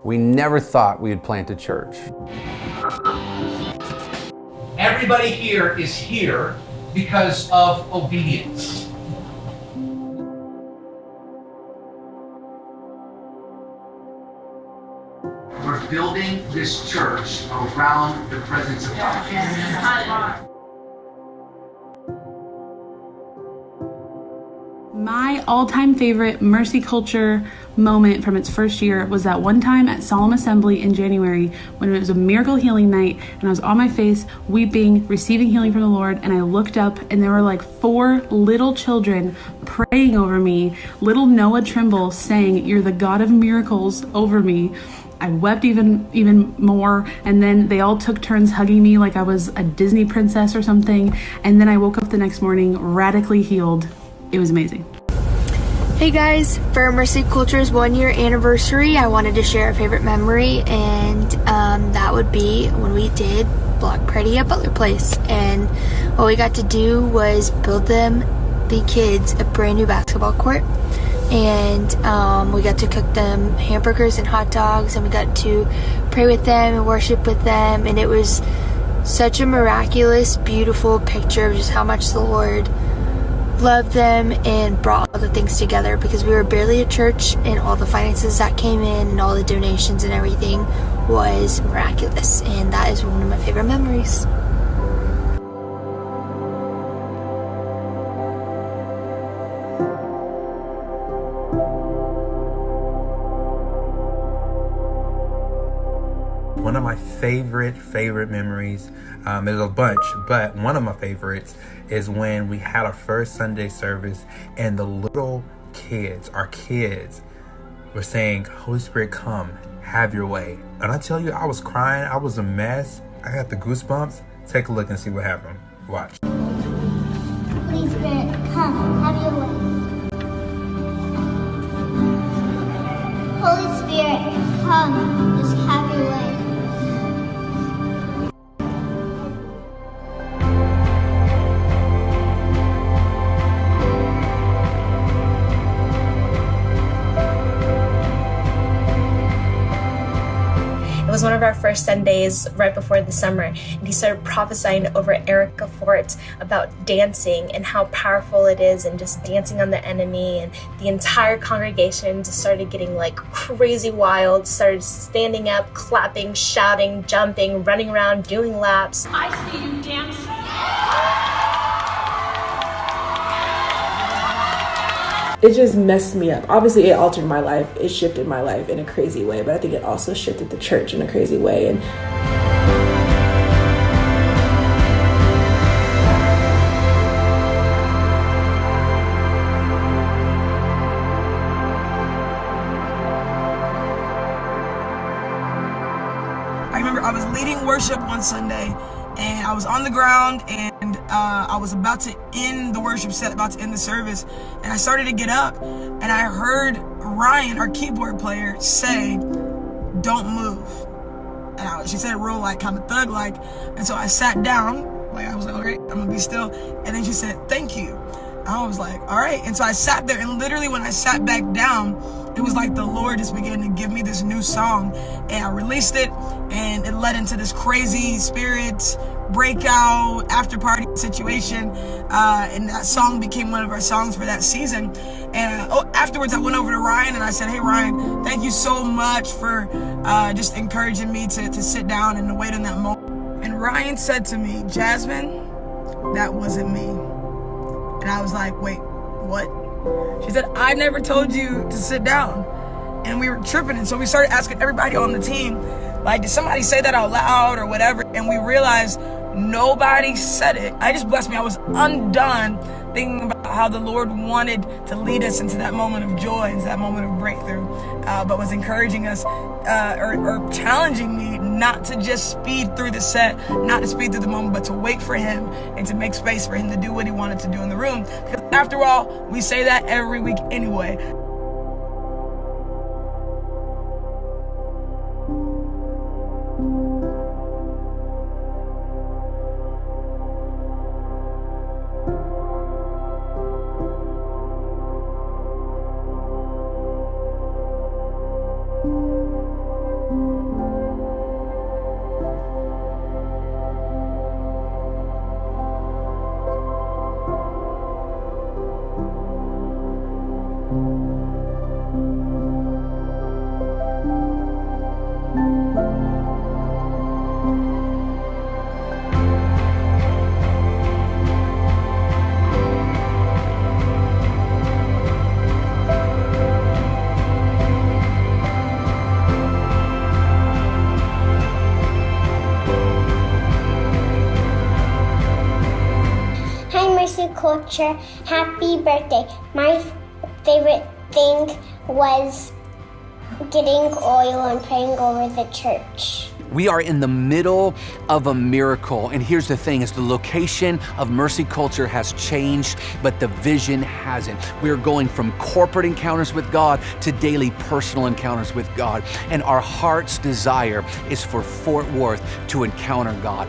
We never thought we would plant a church. Everybody here is here because of obedience. We're building this church around the presence of God. My all-time favorite Mercy Culture moment from its first year was that one time at Solemn Assembly in January when it was a miracle healing night and I was on my face weeping, receiving healing from the Lord, and I looked up and there were like 4 little children praying over me. Little Noah Trimble saying, "You're the God of miracles," over me. I wept even more, and then they all took turns hugging me like I was a Disney princess or something, and then I woke up the next morning radically healed. It was amazing. Hey guys, for Mercy Culture's 1-year anniversary, I wanted to share a favorite memory, and that would be when we did Block Party at Butler Place. And what we got to do was build the kids, a brand new basketball court. And we got to cook them hamburgers and hot dogs, and we got to pray with them and worship with them. And it was such a miraculous, beautiful picture of just how much the Lord loved them and brought all the things together, because we were barely a church, and all the finances that came in and all the donations and everything was miraculous. And that is one of my favorite memories. One of my favorite memories, there's a bunch, but one of my favorites is when we had our first Sunday service and the little kids, our kids, were saying, "Holy Spirit, come, have your way." And I tell you, I was crying. I was a mess. I got the goosebumps. Take a look and see what happened. Watch. Holy Spirit, come, have your way. Holy Spirit, come, just have your way. It was one of our first Sundays right before the summer, and he started prophesying over Erica Fort about dancing and how powerful it is, and just dancing on the enemy. And the entire congregation just started getting like crazy wild, started standing up, clapping, shouting, jumping, running around, doing laps. I see you dancing. It just messed me up. Obviously, it altered my life. It shifted my life in a crazy way, but I think it also shifted the church in a crazy way. And I remember I was leading worship one Sunday, and I was on the ground, and I was about to end the worship set, about to end the service, and I started to get up, and I heard Ryan, our keyboard player, say, "Don't move." And she said it real like kind of thug like, and so I sat down, like I was like, "Okay, I'm gonna be still." And then she said, "Thank you." I was like, all right. And so I sat there, and literally when I sat back down, it was like the Lord just began to give me this new song, and I released it, and it led into this crazy spirit breakout after party situation, and that song became one of our songs for that season. And afterwards I went over to Ryan and I said, "Hey Ryan, thank you so much for just encouraging me to sit down and to wait in that moment." And Ryan said to me, "Jasmine, that wasn't me." And I was like, "Wait, what?" She said, "I never told you to sit down." And we were tripping, and so we started asking everybody on the team, like, did somebody say that out loud or whatever? And we realized nobody said it. I just blessed me. I was undone thinking about how the Lord wanted to lead us into that moment of joy, into that moment of breakthrough, but was encouraging us or challenging me not to just speed through the set, not to speed through the moment, but to wait for him and to make space for him to do what he wanted to do in the room. Because after all, we say that every week anyway. Culture, happy birthday. My favorite thing was getting oil and praying over the church. We are in the middle of a miracle. And here's the thing, is the location of Mercy Culture has changed, but the vision hasn't. We are going from corporate encounters with God to daily personal encounters with God. And our heart's desire is for Fort Worth to encounter God.